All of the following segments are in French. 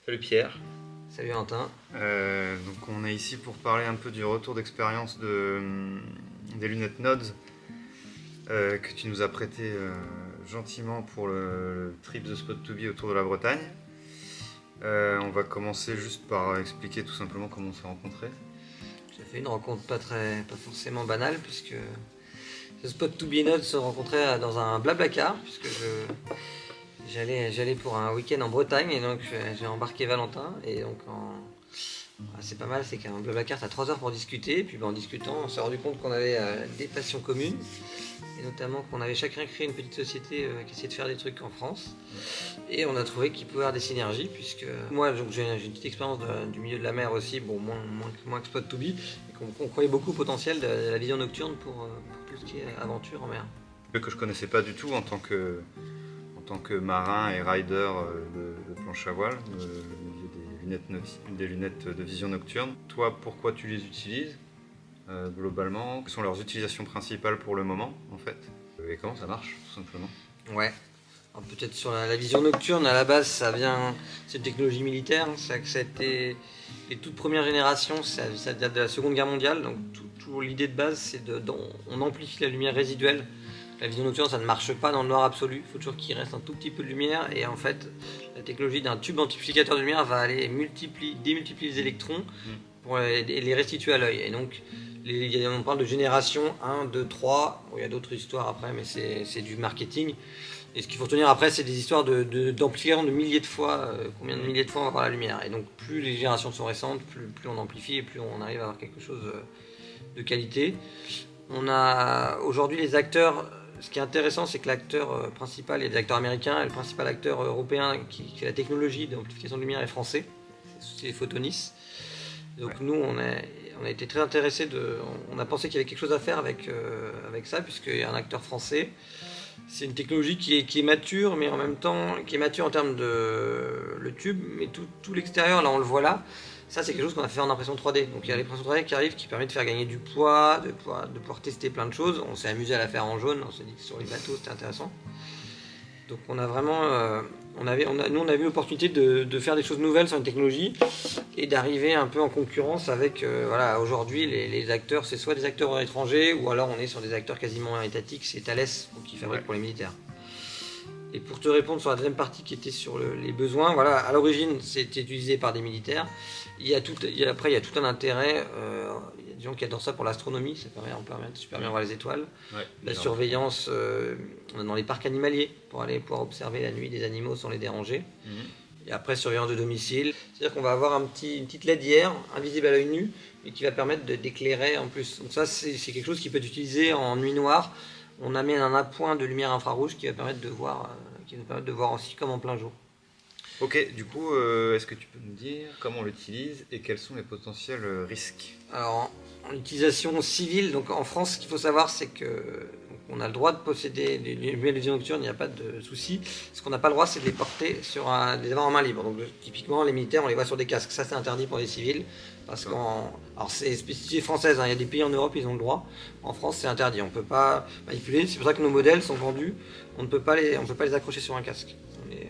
Salut Pierre. Salut Valentin. Donc on est ici pour parler un peu du retour d'expérience des lunettes Nods que tu nous as prêté gentiment pour le trip The Spot to Be autour de la Bretagne. On va commencer juste par expliquer tout simplement comment on s'est rencontrés. J'ai fait une rencontre pas forcément banale puisque The Spot to Be Not se rencontrait dans un Blablacar puisque j'allais pour un week-end en Bretagne et donc j'ai embarqué Valentin et donc c'est pas mal, c'est qu'un Blablacar t'as 3 heures pour discuter et puis en discutant on s'est rendu compte qu'on avait des passions communes et notamment qu'on avait chacun créé une petite société qui essayait de faire des trucs en France et on a trouvé qu'il pouvait y avoir des synergies puisque moi donc, j'ai une petite expérience du milieu de la mer aussi, bon moins que Spot to Be, et qu'on croyait beaucoup au potentiel de la vision nocturne pour tout ce qui est aventure en mer. Que je connaissais pas du tout en tant que marin et rider de planche à voile, le milieu des lunettes de vision nocturne. Toi, pourquoi tu les utilises globalement? Quelles sont leurs utilisations principales pour le moment en fait? Et comment ça marche tout simplement? Ouais. Alors, peut-être sur la vision nocturne, à la base, c'est une technologie militaire. Ça a été les toutes premières générations, ça date de la Seconde Guerre mondiale. Donc, l'idée de base, c'est on amplifie la lumière résiduelle. La vision nocturne, ça ne marche pas dans le noir absolu. Il faut toujours qu'il reste un tout petit peu de lumière. Et en fait, la technologie d'un tube amplificateur de lumière va aller démultiplier les électrons pour les restituer à l'œil. Et donc, on parle de génération 1, 2, 3. Bon, il y a d'autres histoires après, mais c'est du marketing. Et ce qu'il faut retenir après, c'est des histoires d'amplification de milliers de fois, combien de milliers de fois on va voir la lumière. Et donc plus les générations sont récentes, plus on amplifie et plus on arrive à avoir quelque chose de qualité. On a aujourd'hui les acteurs, ce qui est intéressant, c'est que l'acteur principal est des acteurs américains, et le principal acteur européen qui fait la technologie d'amplification de lumière est français, c'est Photonis. Donc nous, on a été très intéressés, on a pensé qu'il y avait quelque chose à faire avec ça, puisqu'il y a un acteur français. C'est une technologie qui est mature, mais en même temps qui est mature en termes de le tube, mais tout l'extérieur, là on le voit là, ça c'est quelque chose qu'on a fait en impression 3D. Donc il y a l'impression 3D qui arrive, qui permet de faire gagner du poids, de pouvoir tester plein de choses. On s'est amusé à la faire en jaune, on s'est dit que sur les bateaux c'était intéressant. Donc on a vraiment, on a eu l'opportunité de faire des choses nouvelles sur une technologie et d'arriver un peu en concurrence avec, aujourd'hui les acteurs, c'est soit des acteurs étrangers ou alors on est sur des acteurs quasiment étatiques, c'est Thales qui fabrique pour les militaires. Et pour te répondre sur la deuxième partie qui était sur les besoins, voilà, à l'origine c'était utilisé par des militaires. Après il y a tout un intérêt. Il y a des gens qui adorent ça pour l'astronomie, ça permet de super bien voir les étoiles. Ouais, la surveillance dans les parcs animaliers pour aller pouvoir observer la nuit des animaux sans les déranger. Et après surveillance de domicile, c'est-à-dire qu'on va avoir une petite LED hier, invisible à l'œil nu, et qui va permettre d'éclairer en plus. Donc ça c'est quelque chose qui peut être utilisé en nuit noire. On amène un appoint de lumière infrarouge qui va permettre de voir aussi comme en plein jour. Ok, du coup, est-ce que tu peux nous dire comment on l'utilise et quels sont les potentiels risques? Alors, en utilisation civile, donc en France, ce qu'il faut savoir, c'est qu'on a le droit de posséder des lumières de vision nocturne, il n'y a pas de souci. Ce qu'on n'a pas le droit, c'est de les porter de les avoir en main libre. Donc, typiquement, les militaires, on les voit sur des casques. Ça, c'est interdit pour les civils. Parce alors, c'est spécificité française, hein. Il y a des pays en Europe, ils ont le droit. En France, c'est interdit. On ne peut pas manipuler. C'est pour ça que nos modèles sont vendus. On ne peut pas les accrocher sur un casque. On est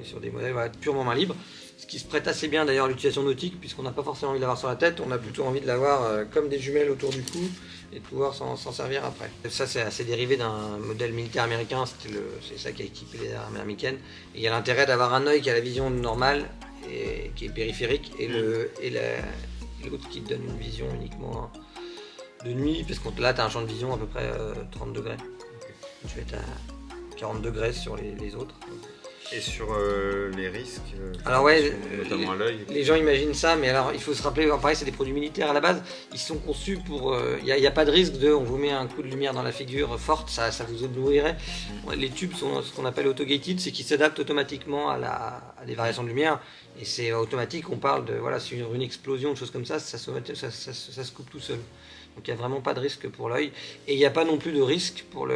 sur des modèles purement main libre, ce qui se prête assez bien d'ailleurs à l'utilisation nautique, puisqu'on n'a pas forcément envie de l'avoir sur la tête, on a plutôt envie de l'avoir comme des jumelles autour du cou et de pouvoir s'en servir après. Ça c'est assez dérivé d'un modèle militaire américain, c'est ça qui a équipé les armées américaines. Et il y a l'intérêt d'avoir un œil qui a la vision normale et qui est périphérique et l'autre qui te donne une vision uniquement de nuit, parce que là tu as un champ de vision à peu près 30 degrés. Tu vas être à 40 degrés sur les autres. Et sur les risques, alors notamment à l'œil. Les gens imaginent ça, mais alors il faut se rappeler, pareil, c'est des produits militaires à la base, ils sont conçus pour, il n'y a pas de risque on vous met un coup de lumière dans la figure forte, ça vous éblouirait. Les tubes sont ce qu'on appelle auto-gated, c'est qu'ils s'adaptent automatiquement à des variations de lumière, et c'est automatique, on parle de, sur une explosion, de choses comme ça se coupe tout seul. Donc il n'y a vraiment pas de risque pour l'œil, et il n'y a pas non plus de risque pour la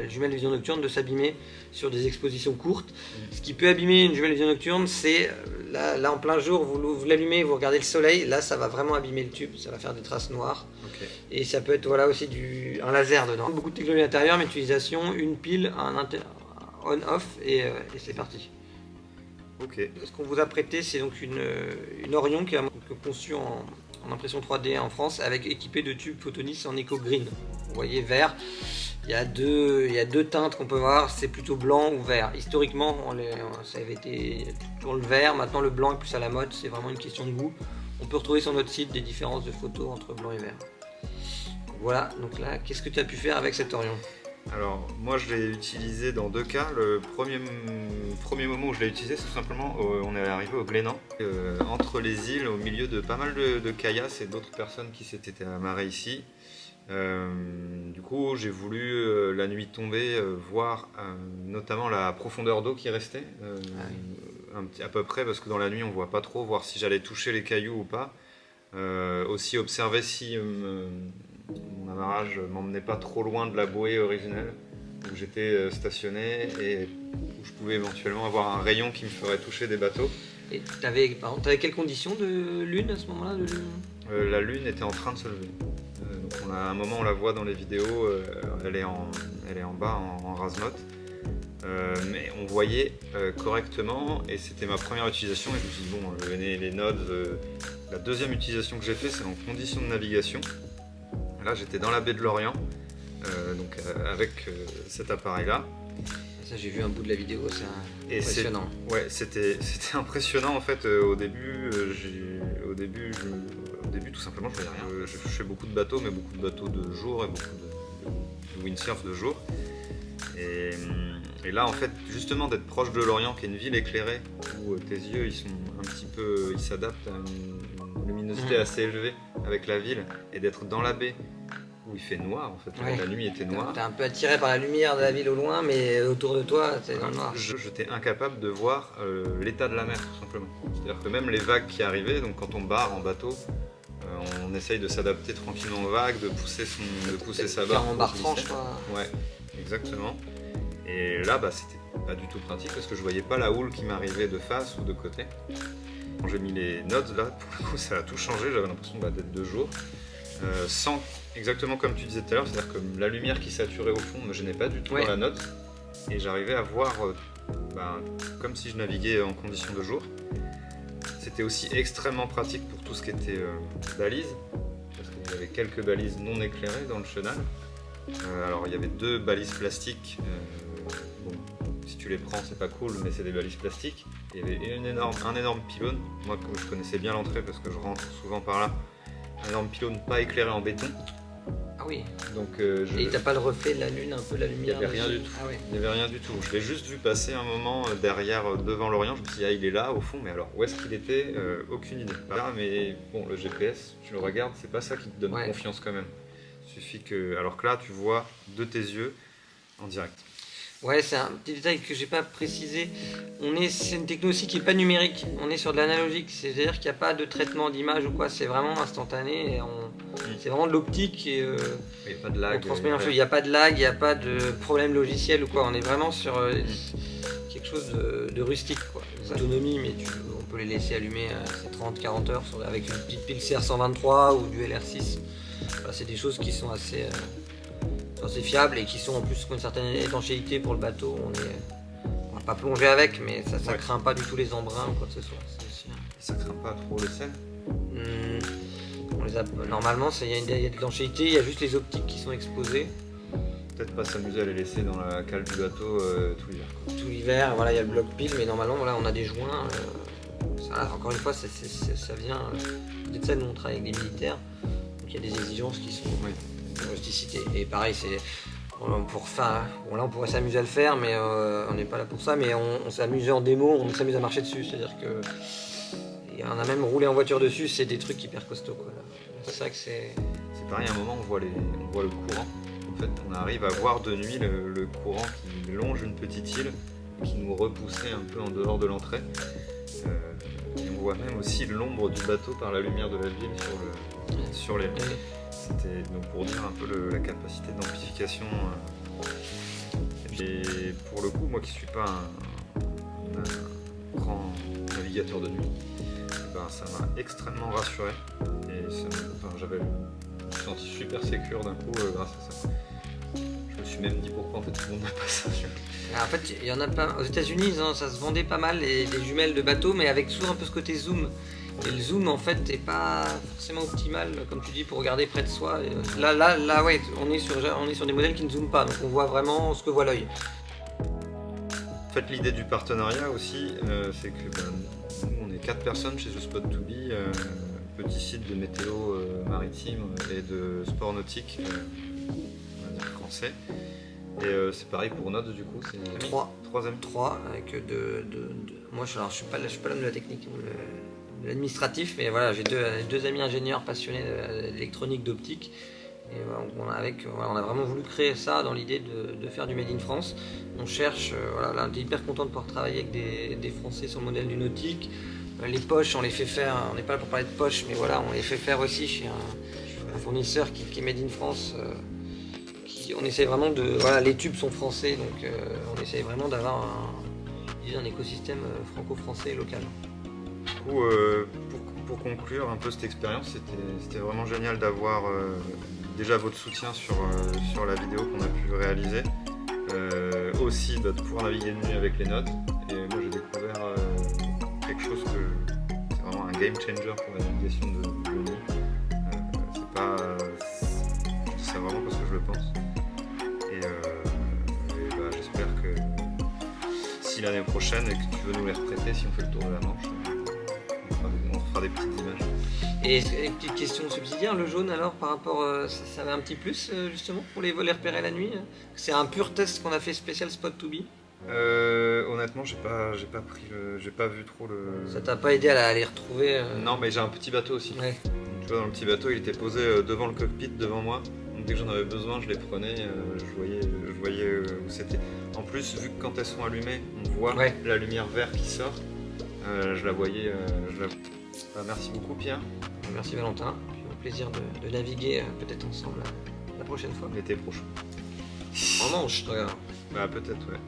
jumelle de vision nocturne de s'abîmer sur des expositions courtes. Ce qui peut abîmer une jumelle de vision nocturne, c'est là en plein jour, vous l'allumez, vous regardez le soleil, là ça va vraiment abîmer le tube, ça va faire des traces noires. Okay. Et ça peut être aussi un laser dedans. Beaucoup de technologie à l'intérieur, mais utilisation, une pile, un on-off et c'est parti. Ok. Ce qu'on vous a prêté, c'est donc une Orion qui est conçue en impression 3D en France, avec équipée de tubes Photonis en Eco Green. Vous voyez vert. Il y a deux teintes qu'on peut voir, c'est plutôt blanc ou vert. Historiquement, ça avait été toujours le vert, maintenant le blanc est plus à la mode, c'est vraiment une question de goût. On peut retrouver sur notre site des différences de photos entre blanc et vert. Voilà, donc là, qu'est-ce que tu as pu faire avec cet Orion? Alors, moi je l'ai utilisé dans 2 cas. Le premier moment où je l'ai utilisé, c'est tout simplement, on est arrivé au Glénan, entre les îles, au milieu de pas mal de caillasses et d'autres personnes qui s'étaient amarrées ici. Du coup, j'ai voulu, la nuit tombée, voir notamment la profondeur d'eau qui restait, à peu près, parce que dans la nuit on voit pas trop, voir si j'allais toucher les cailloux ou pas. Aussi observer si mon amarrage m'emmenait pas trop loin de la bouée originelle où j'étais stationné et où je pouvais éventuellement avoir un rayon qui me ferait toucher des bateaux. Et t'avais quelles conditions de lune à ce moment-là de lune? La lune était en train de se lever. Donc à un moment on la voit dans les vidéos, elle est en bas en rase-note. Mais on voyait correctement et c'était ma première utilisation et je me suis dit bon, les nodes, la deuxième utilisation que j'ai fait c'est en conditions de navigation. Là j'étais dans la baie de Lorient, donc avec cet appareil là. Ça, j'ai vu un bout de la vidéo, c'est impressionnant. Ouais, c'était impressionnant en fait. Au début tout simplement je voyais rien. Je fais beaucoup de bateaux, mais beaucoup de bateaux de jour et beaucoup de windsurf de jour. Et là en fait justement d'être proche de Lorient qui est une ville éclairée où tes yeux ils s'adaptent à une luminosité assez élevée avec la ville et d'être dans la baie où il fait noir en fait, Ouais. La nuit était noire. T'es un peu attiré par la lumière de la ville au loin, mais autour de toi, c'est dans le noir. J'étais incapable de voir l'état de la mer tout simplement. C'est-à-dire que même les vagues qui arrivaient, donc quand on barre en bateau, on essaye de s'adapter tranquillement aux vagues, de pousser sa barre. En barre tranche, quoi. Ouais, exactement. Et là, c'était pas du tout pratique parce que je voyais pas la houle qui m'arrivait de face ou de côté. Quand j'ai mis les nodes là, pour le coup, ça a tout changé. J'avais l'impression d'être de jour, sans exactement comme tu disais tout à l'heure, c'est-à-dire que la lumière qui saturait au fond me gênait pas du tout dans la note, et j'arrivais à voir comme si je naviguais en conditions de jour. C'était aussi extrêmement pratique pour tout ce qui était balises, parce qu'il y avait quelques balises non éclairées dans le chenal. Alors il y avait 2 balises plastiques. Si tu les prends, c'est pas cool, mais c'est des balises plastiques. Il y avait un énorme pylône. Moi, comme je connaissais bien l'entrée parce que je rentre souvent par là, un énorme pylône pas éclairé en béton. Ah oui. Donc, et t'as pas le reflet de la lune, un peu la lumière? Il n'y avait rien du tout. Ah ouais. Il n'y avait rien du tout. Je l'ai juste vu passer un moment devant l'Orient. Je me suis dit, il est là au fond, mais alors où est-ce qu'il était? Aucune idée. Mais bon, le GPS, tu le regardes, c'est pas ça qui te donne confiance quand même. Il suffit que. Alors que là, tu vois de tes yeux en direct. Ouais, c'est un petit détail que j'ai pas précisé. C'est une techno aussi qui est pas numérique. On est sur de l'analogique, c'est-à-dire qu'il n'y a pas de traitement d'image ou quoi. C'est vraiment instantané. C'est vraiment de l'optique et il n'y a pas de lag. Il n'y a pas de lag, il n'y a pas de problème logiciel ou quoi. On est vraiment sur quelque chose de rustique, quoi. Autonomie, mais on peut les laisser allumer à 30-40 heures avec une petite pile CR123 ou du LR6. Voilà, c'est des choses qui sont assez fiables et qui sont en plus une certaine étanchéité pour le bateau. On va pas plonger avec, mais ça craint pas du tout les embruns ou quoi que ce soit. Ça craint pas trop le sel? Normalement, il y a de l'étanchéité, il y a juste les optiques qui sont exposées. Peut-être pas s'amuser à les laisser dans la cale du bateau tout l'hiver. Tout l'hiver, voilà, il y a le bloc pile, mais normalement, voilà, on a des joints. Encore une fois, ça vient de ça, nous on travaille avec des militaires, donc il y a des exigences qui sont de rusticité. Et pareil, là on pourrait s'amuser à le faire, mais on n'est pas là pour ça, mais on s'amuse en démo, on s'amuse à marcher dessus, c'est-à-dire que on a même roulé en voiture dessus, c'est des trucs hyper costauds, quoi. C'est ça que c'est pareil, à un moment on voit le courant. En fait, on arrive à voir de nuit le courant qui longe une petite île, qui nous repoussait un peu en dehors de l'entrée. Et on voit même aussi l'ombre du bateau par la lumière de la ville sur les. C'était donc pour dire un peu la capacité d'amplification. Et pour le coup, moi qui suis pas un grand navigateur de nuit, ça m'a extrêmement rassuré. Et je me suis senti super sécure d'un coup grâce à ça. Je me suis même dit pourquoi en fait tout le monde n'a pas ça. En fait, il y en a pas. Aux États-Unis, ça se vendait pas mal les jumelles de bateau, mais avec toujours un peu ce côté zoom. Et le zoom, en fait, n'est pas forcément optimal, comme tu dis, pour regarder près de soi. Et là, ouais, on est sur des modèles qui ne zooment pas, donc on voit vraiment ce que voit l'œil. En fait, l'idée du partenariat aussi, c'est que nous, on est 4 personnes chez The Spot To Be, petit site de météo maritime et de sport nautique, on va dire français. Et c'est pareil pour Notes, du coup, c'est 3. troisième. 3 avec moi, je suis pas l'homme de la technique, de l'administratif, mais voilà, j'ai deux amis ingénieurs passionnés d'électronique, d'optique. Et voilà, on a vraiment voulu créer ça dans l'idée de faire du Made in France. On cherche, voilà, là, on est hyper content de pouvoir travailler avec des Français sur le modèle du nautique. Les poches, on les fait faire, on n'est pas là pour parler de poches, mais voilà, on les fait faire aussi chez un fournisseur qui est Made in France. On essaie vraiment voilà, les tubes sont français, donc on essaie vraiment d'avoir un écosystème franco-français et local. Du coup, pour conclure un peu cette expérience, c'était vraiment génial d'avoir déjà votre soutien sur la vidéo qu'on a pu réaliser. Aussi de pouvoir naviguer de nuit avec les notes. Et moi j'ai découvert quelque chose que c'est vraiment un game changer pour la navigation de nuit. C'est vraiment parce que je le pense. Et j'espère que si l'année prochaine et que tu veux nous les reprêter, si on fait le tour de la Manche, on fera des petites images. Et petite question subsidiaire, le jaune alors par rapport, ça avait un petit plus justement pour les repérer la nuit. C'est un pur test qu'on a fait spécial Spot To Be. Honnêtement, j'ai pas vu trop le. Ça t'a pas aidé à les retrouver Non, mais j'ai un petit bateau aussi. Ouais. Tu vois, dans le petit bateau, il était posé devant le cockpit, devant moi. Donc dès que j'en avais besoin, je les prenais, je voyais où c'était. En plus, vu que quand elles sont allumées, on voit la lumière verte qui sort, je la voyais. Merci beaucoup, Pierre. Merci Valentin. Puis au plaisir de naviguer peut-être ensemble la prochaine fois. L'été prochain. En Manche, toi. Bah peut-être, ouais.